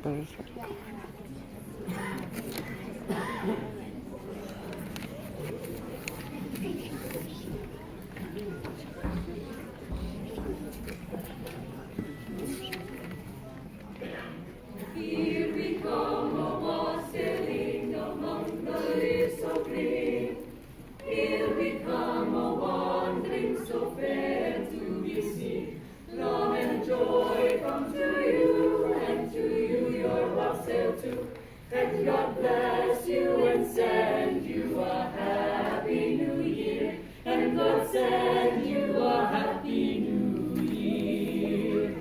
Here we come, a-wassailing among the leaves so green. Here we come, a-wandering so fair to be seen. Love and joy come to you, and to you your wassail too. And God bless you and send you a happy new year. And God send you a happy new year.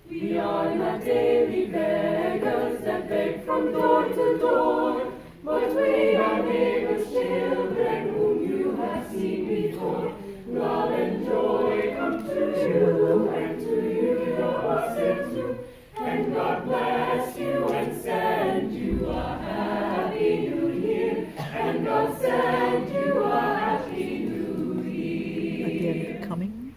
We are not daily beggars that beg from door to door, but we are neighbors' children whom you have seen before. Love and joy come to you, and to you your wassail too. And God bless you and send you a happy new year. And God send you a happy new year. Coming.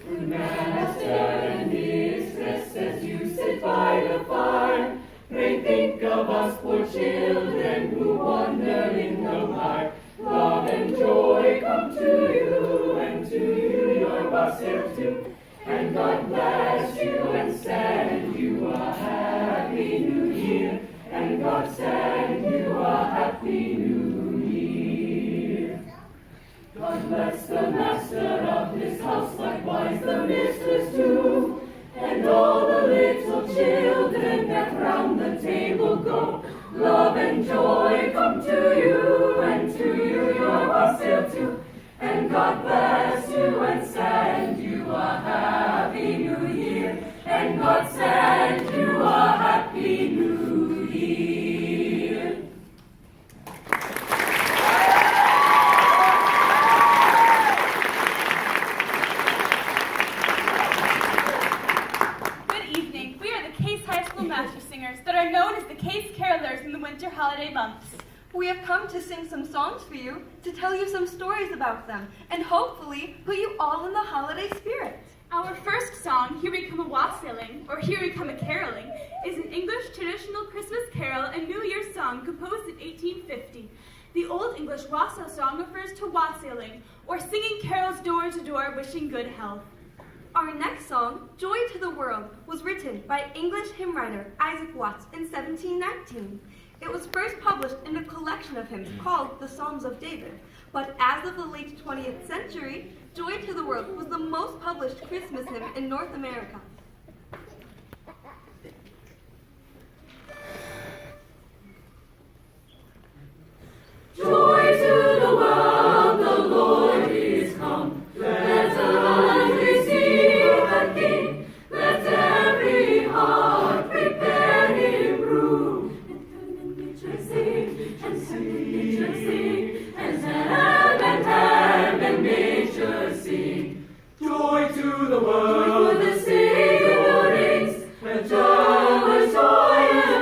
Master and mistress, as you sit by the fire, pray think of us poor children who wander in the mire. Love and joy come to you, and to you your wassail too. And God bless you and send you a happy new year. And God send you a happy new year. God bless the master of this house, likewise the mistress too, and all the little children that round the table go. Love and joy come to you, and to you your wassail too. And God bless you and send you a happy new year. And God send you a happy new year. Good evening. We are the Case High School Master Singers that are known as the Case Carolers in the winter holiday months. We have come to sing some songs for you, to tell you some stories about them, and hopefully put you all in the holiday spirit. Our first song, Here We Come A-Wassailing, or Here We Come A-Caroling, is an English traditional Christmas carol and New Year's song composed in 1850. The Old English wassail song refers to wassailing, or singing carols door to door wishing good health. Our next song, Joy to the World, was written by English hymn writer Isaac Watts in 1719. It was first published in a collection of hymns called the Psalms of David, but as of the late 20th century, Joy to the World was the most published Christmas hymn in North America. Joy to the world, the Lord is come. Let earth receive the King. Let every heart prepare him room. And nature sing, and nature sing, and hand and nature sing. Joy to the world, the Savior rings, and joy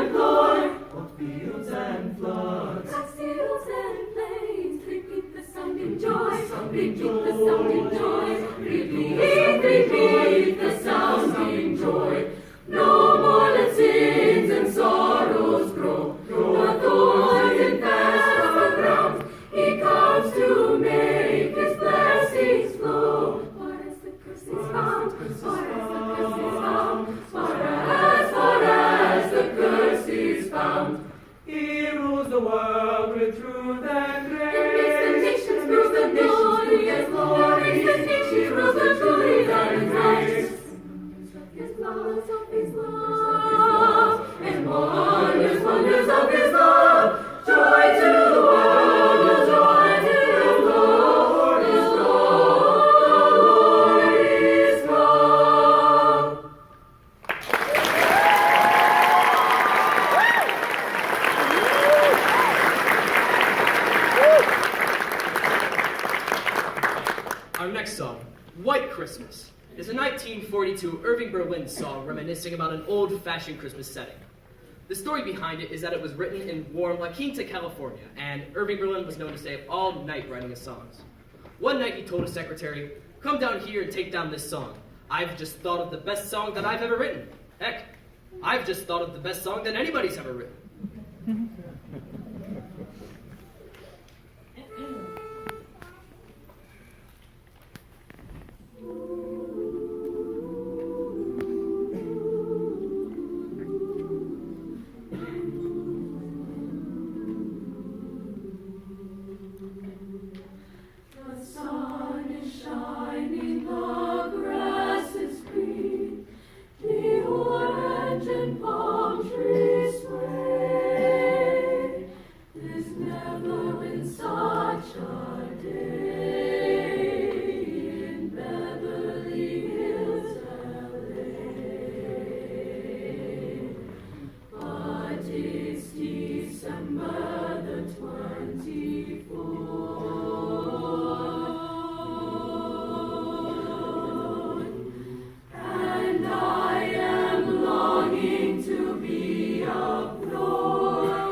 employ. what fields and floods, Across fields and plains, repeat the sounding joy, repeat the sounding joy, repeat the sounding joy. No more let sins and sorrows grow, nor thorns infest the ground. He comes to make his blessings flow. Far as the curse is found, far as the curse is found, far as the curse is found. He rules the world with truth and grace. And makes the nations prove the glorious Lord. Makes the nations prove the glory that is right. His love, and wonders of his love. Joy to the world, joy to the Lord is come. Our next song, White Christmas, is a 1942 Irving Berlin song reminiscing about an old-fashioned Christmas setting. The story behind it is that it was written in warm La Quinta, California, and Irving Berlin was known to stay up all night writing his songs. One night he told his secretary, "Come down here and take down this song. I've just thought of the best song that I've ever written. Heck, I've just thought of the best song that anybody's ever written. The sun is shining, the grass is green, the orange and palm trees sway. There's never been such a day in Beverly Hills, LA. But it's December the 24th. And I am longing to be up north.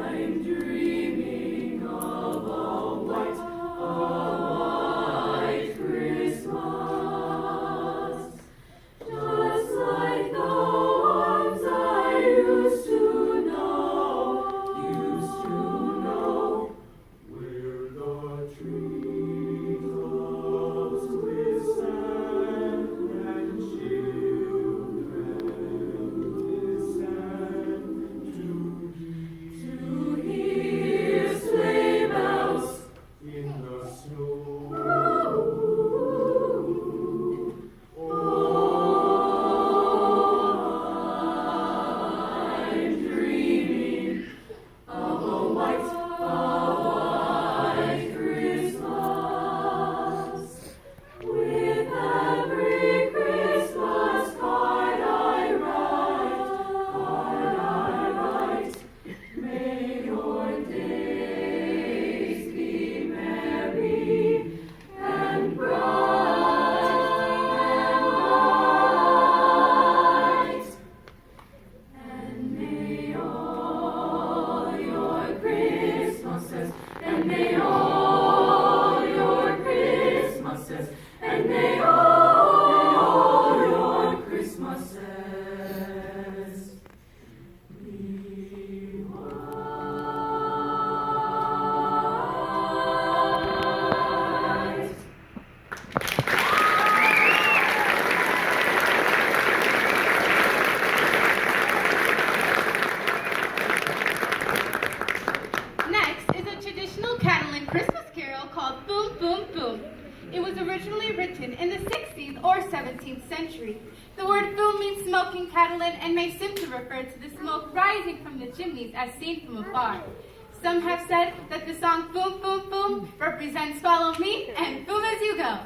I'm dreaming of a white Christmas, just like the ones I used to know, where the treetops glisten and children listen to hear sleigh bells in the snow. I'm dreaming of a white Christmas. With every Christmas card I write, may your days be merry and bright, and may all your Christmases, and may all your Christmases, and may all your Christmases be white. Next is a traditional Catalan Christmas carol called Boom Boom Boom. It was originally written in the 16th or 17th century. The word boom means smoke in Catalan and may simply refer to the smoke rising from the chimneys as seen from afar. Some have said that the song Boom Boom Boom represents follow me and boom as you go.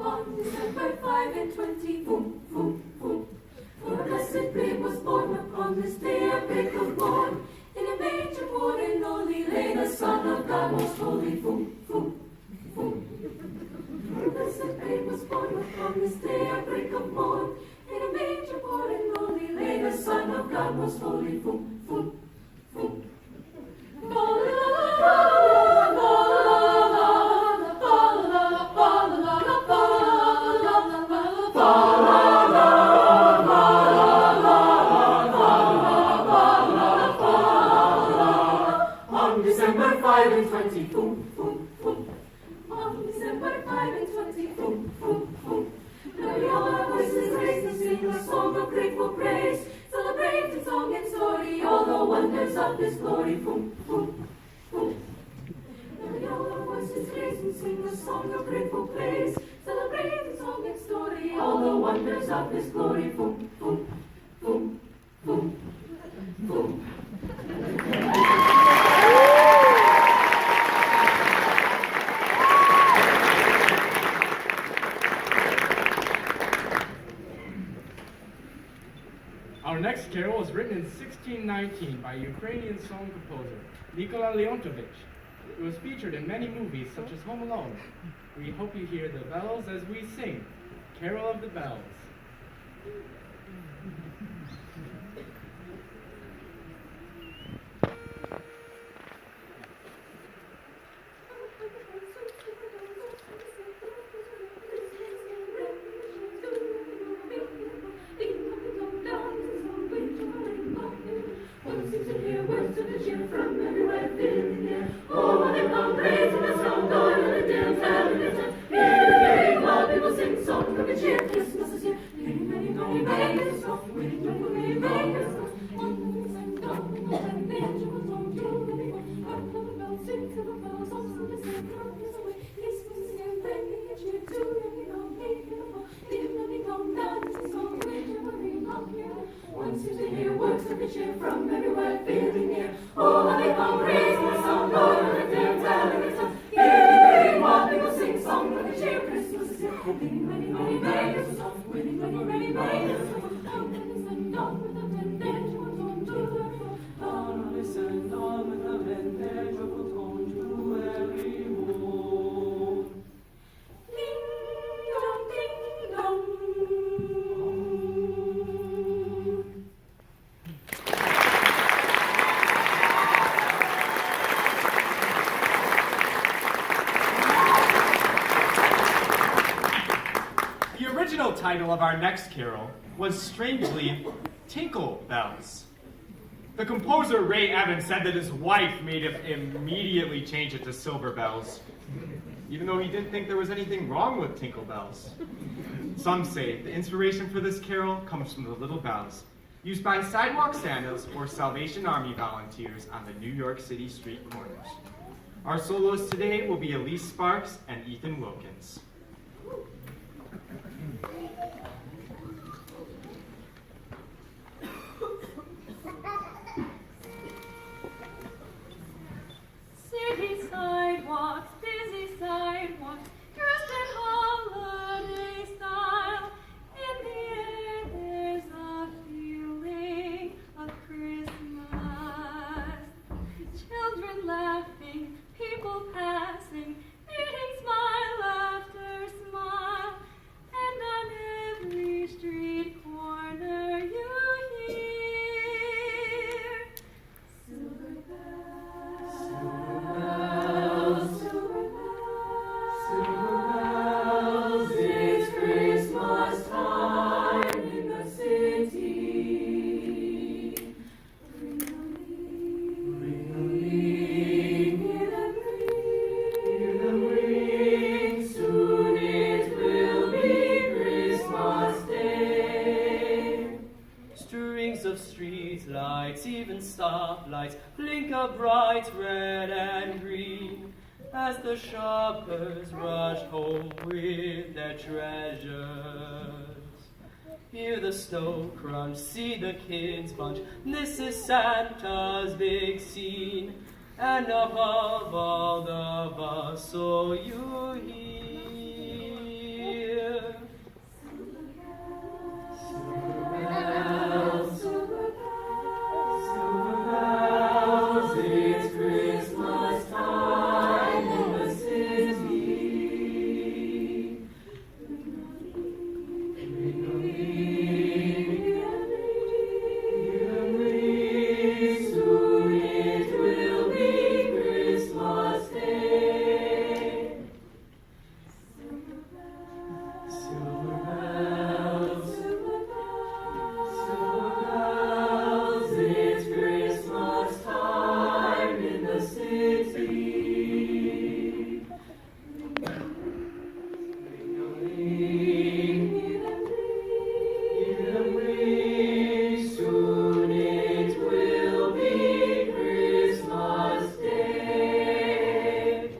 On December 5 and 20, boom, boom, boom. For a blessed babe was born upon this day, a babe of born. In a manger born and lowly lay the Son of God most holy, boom, boom, boom. For a blessed babe was born upon this day, a break of morn. In a manger born and lowly lay the Son of God most holy, boom, boom, boom. On December 5 and 20, boom, boom, boom. On December 5 and 20, boom, boom, boom. Now we all our voices raise and sing a song of grateful praise, celebrate in song and story all the wonders of His glory, boom, boom, boom. Now we all our voices raise and sing a song of grateful praise, celebrate in song and story all the wonders of His glory, boom, boom, boom, boom, boom. Our next carol was written in 1619 by Ukrainian song composer Nikola Leontovich. It was featured in many movies such as Home Alone. We hope you hear the bells as we sing Carol of the Bells. Title of our next carol was strangely Tinkle Bells. The composer Ray Evans said that his wife made him immediately change it to Silver Bells, even though he didn't think there was anything wrong with Tinkle Bells. Some say the inspiration for this carol comes from the little bells used by sidewalk Santas or Salvation Army volunteers on the New York City street corners. Our solos today will be Elise Sparks and Ethan Wilkins. City sidewalks, busy sidewalks, dressed in holiday style. In the air there's a feeling of Christmas. Children laughing, people passing, meeting smile after smile. And on every street corner you hear silver bells. Silver bells, it's Christmas time in the city. Ring a ring, hear them ring, soon it will be Christmas Day. Strings of street lights, even stoplights, blink a bright red and green as the shoppers rush home with their treasures. Hear the snow crunch, see the kids bunch, this is Santa's big scene, and above all the bustle you hear Silver bells, it's Christmas time in the city. Ring a ring, soon it will be Christmas Day. Silver bells, it's Christmas time in the city. Ring a ring, hear them ring, soon it will be Christmas Day.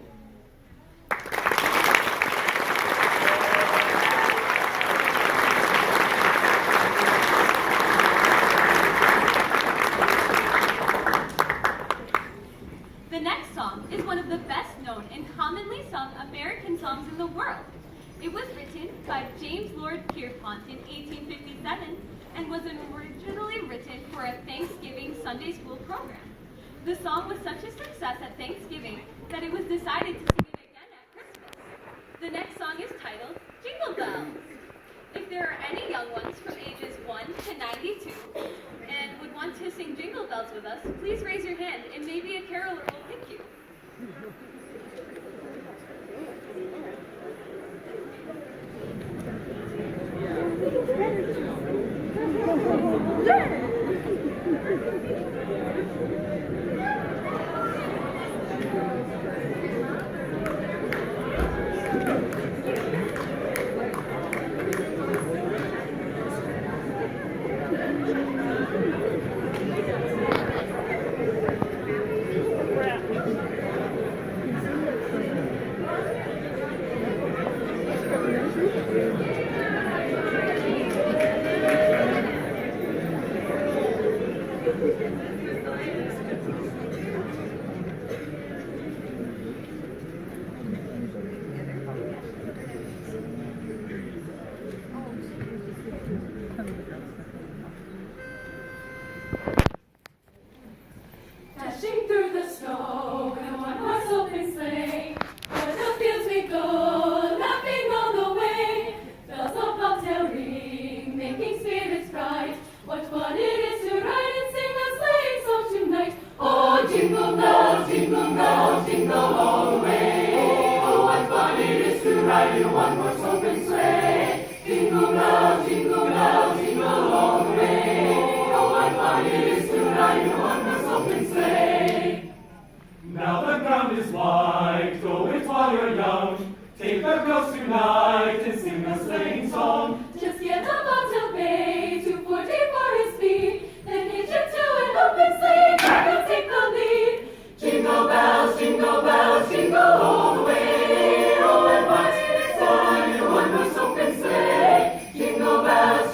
The next song is one of the best known and commonly sung American songs in the world. It was written by James Lord Pierpont in 1857 and was originally written for a Thanksgiving Sunday school program. The song was such a success at Thanksgiving that it was decided to sing it again at Christmas. The next song is titled Jingle Bells. If there are any young ones from ages 1 to 92 and would want to sing Jingle Bells with us, please raise your hand and maybe a caroler will pick you. Dashing through the snow in a one-horse open sleigh, o'er the fields we go, laughing all the way. Bells of bobtail ring, making spirits bright. What fun it is to ride and sing a sleighing song tonight! Oh, jingle bells, jingle all the way. Oh, what fun it is to ride in a one-horse open sleigh. Jingle bells, jingle all the way. Oh, what fun it is to ride in a one-horse open sleigh. Now the ground is wide, go it while you're young. Take the girls tonight and sing a sleighing song. Just get the bobtail bay, 240 for his speed. Then hitch it to an open sleigh, and he'll take the lead. Jingle bells, jingle all the way. Oh, what fun it is to ride in a one-horse open sleigh. Jingle bells,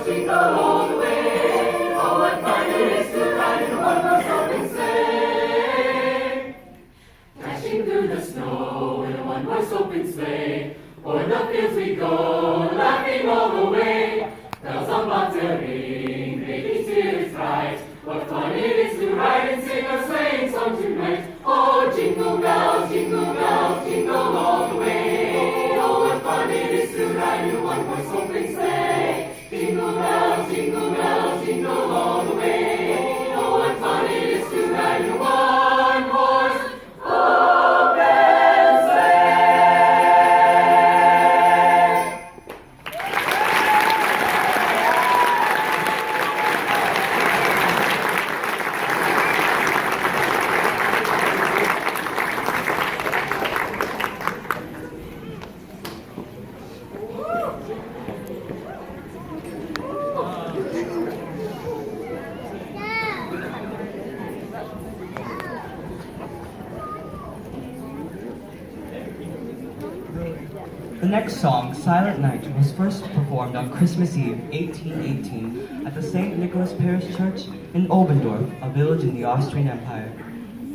jingle all the way. Oh, what fun it is to ride in a one-horse open sleigh. Dashing through the snow in a one-horse open sleigh. O'er the fields we go, laughing all the way. Bells on bobtail ring, making spirits bright. What fun it is to ride and sing a sleighing song tonight! Oh, jingle bells, jingle all the way. Oh, what fun it is to ride in a one-horse open sleigh. Jingle bells, jingle all the way. Oh, what fun it is to ride in a one-horse open sleigh. The next song, Silent Night, was first performed on Christmas Eve, 1818, at the St. Nicholas Parish Church in Obendorf, a village in the Austrian Empire.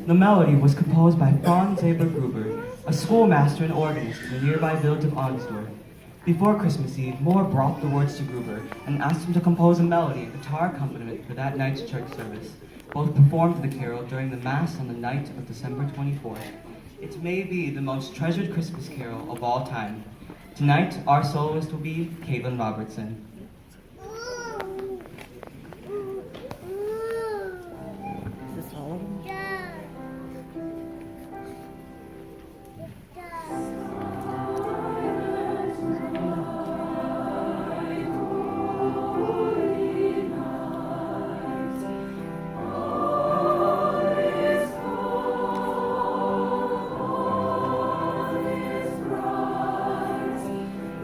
The melody was composed by Franz Gruber, a schoolmaster and organist in the nearby village of Arnsdorf. Before Christmas Eve, Moore brought the words to Gruber and asked him to compose a melody and guitar accompaniment for that night's church service. Both performed the carol during the Mass on the night of December 24th. It may be the most treasured Christmas carol of all time. Tonight, our soloist will be Caitlin Robertson. Is this all of them?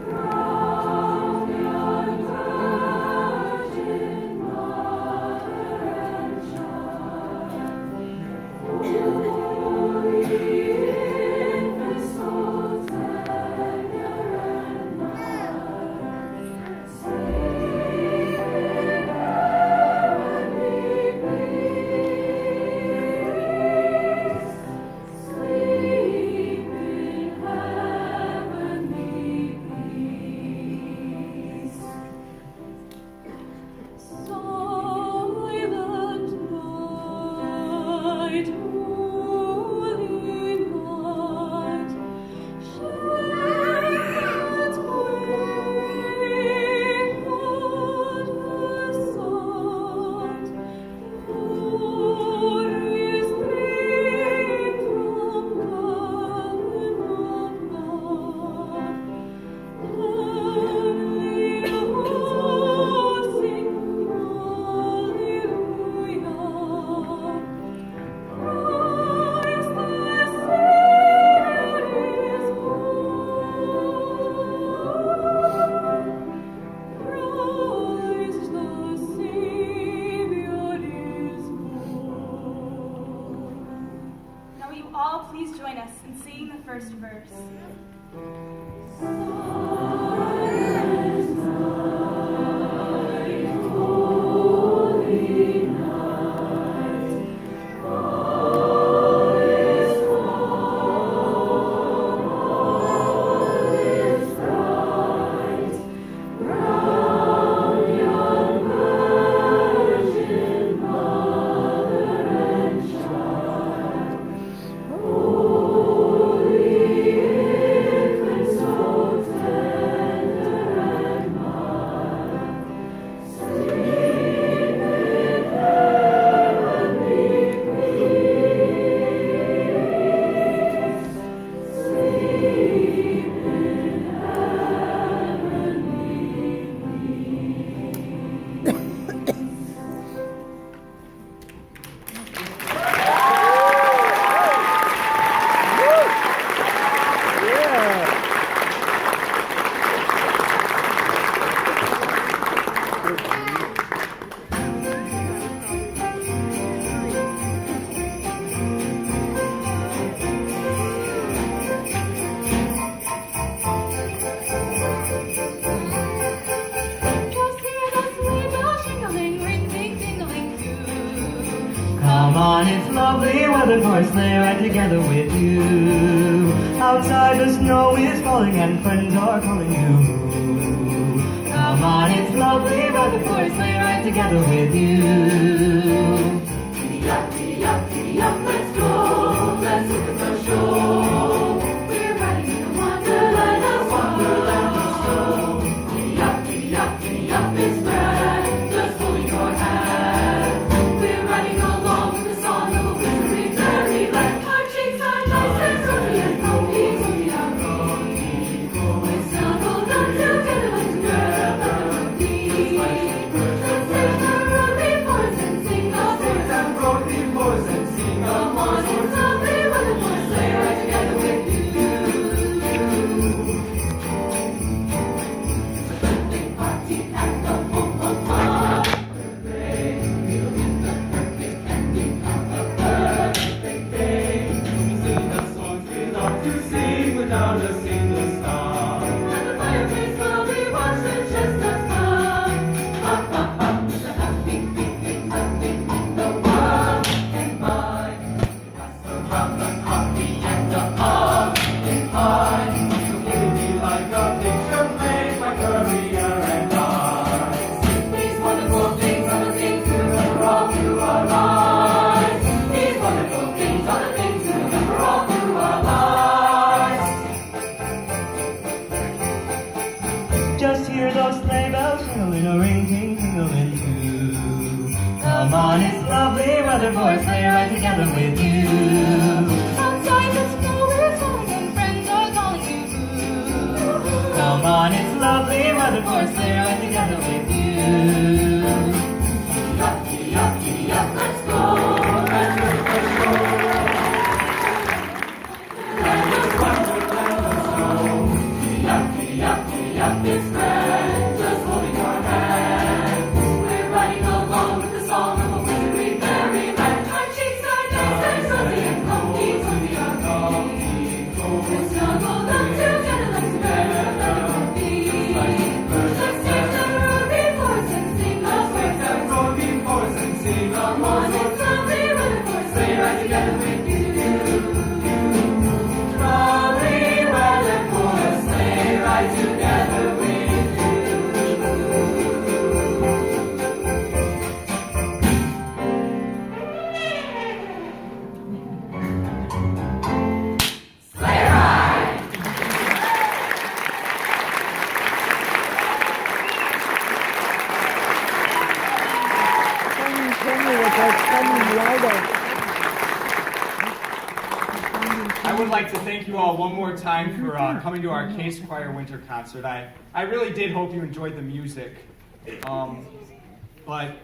Round your Come on, it's lovely weather for a sleigh ride together with you. Outside the snow is falling and friends are calling you. Come on, it's lovely weather for a sleigh ride together with you. Giddy up, giddy up, giddy up, let's go. Let's look at the show. We're riding in a wonderland, of show. Giddy up, giddy up, giddy up, it's grand. Just holding your hand. We're riding along with the song of a wintry fairyland. Our cheeks are nice and rosy and comfy, we are rolling. We're snuggled up together like together be. Let's take a rocking horse and sing a chorus. Come on, it's lovely weather for a sleigh ride together with you. It's a birthday party at the home park. Hooray, we'll get the perfect ending on a perfect day. We sing the songs we love to sing without a single stop. At the fireplace while we watch the chestnuts come. Up, up, up, with a happy feeling, happy in the world. And by around the coffee and the pumpkin pie. It'll be like a picture made by Currier and I. These wonderful things are the things we remember all through our lives. These wonderful things are the things we remember all through our lives. Just hear those sleigh bells jingling, a ring, ting, tingling too. Come on, it's lovely weather for a sleigh ride together with you. Outside the snow is falling and friends are calling you. Come on, it's lovely weather for a sleigh ride together with you. Giddy up, giddy up, giddy up, let's go. Let's go, let's go. Giddy up, giddy up, giddy up, it's grand. Just holding your hand. We're riding along with the song of a wintry fairyland. Our cheeks are nice and rosy and comfy, so we are going. We're snuggled up together like together be. Let's take the rocking horse and sing a chorus. Rocking horse and sing a Come on, it's lovely weather for a sleigh ride together with you. Lovely weather for a sleigh ride together with you. Sleigh ride! I would like to thank you all one more time for coming to our Case Choir Winter Concert. I really did hope you enjoyed the music. But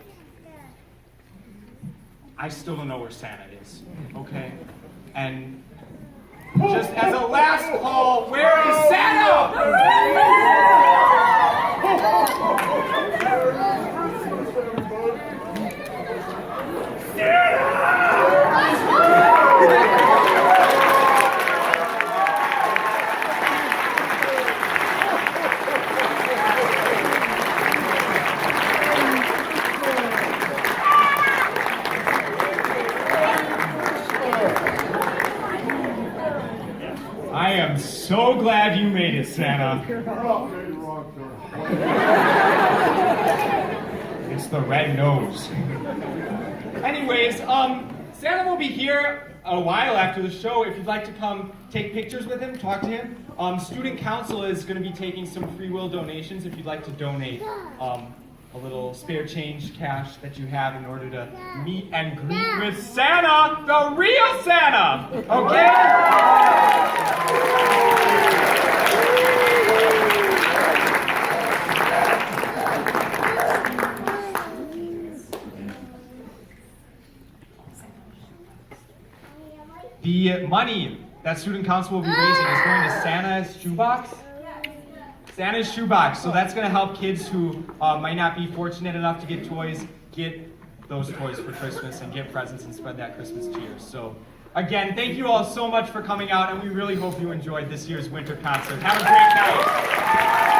I still don't know where Santa is, okay? And just as a last call, where is Santa? I am so glad you made it, Santa. It's the red nose. Anyways, Santa will be here a while after the show. If you'd like to come take pictures with him, talk to him. Student council is going to be taking some free will donations if you'd like to donate a little spare change cash that you have in order to meet and greet with Santa, the real Santa, okay? The money that student council will be raising is going to Santa's shoebox. Santa's shoebox. So that's going to help kids who might not be fortunate enough to get toys, get those toys for Christmas and get presents and spread that Christmas cheer. So again, thank you all so much for coming out, and we really hope you enjoyed this year's winter concert. Have a great night.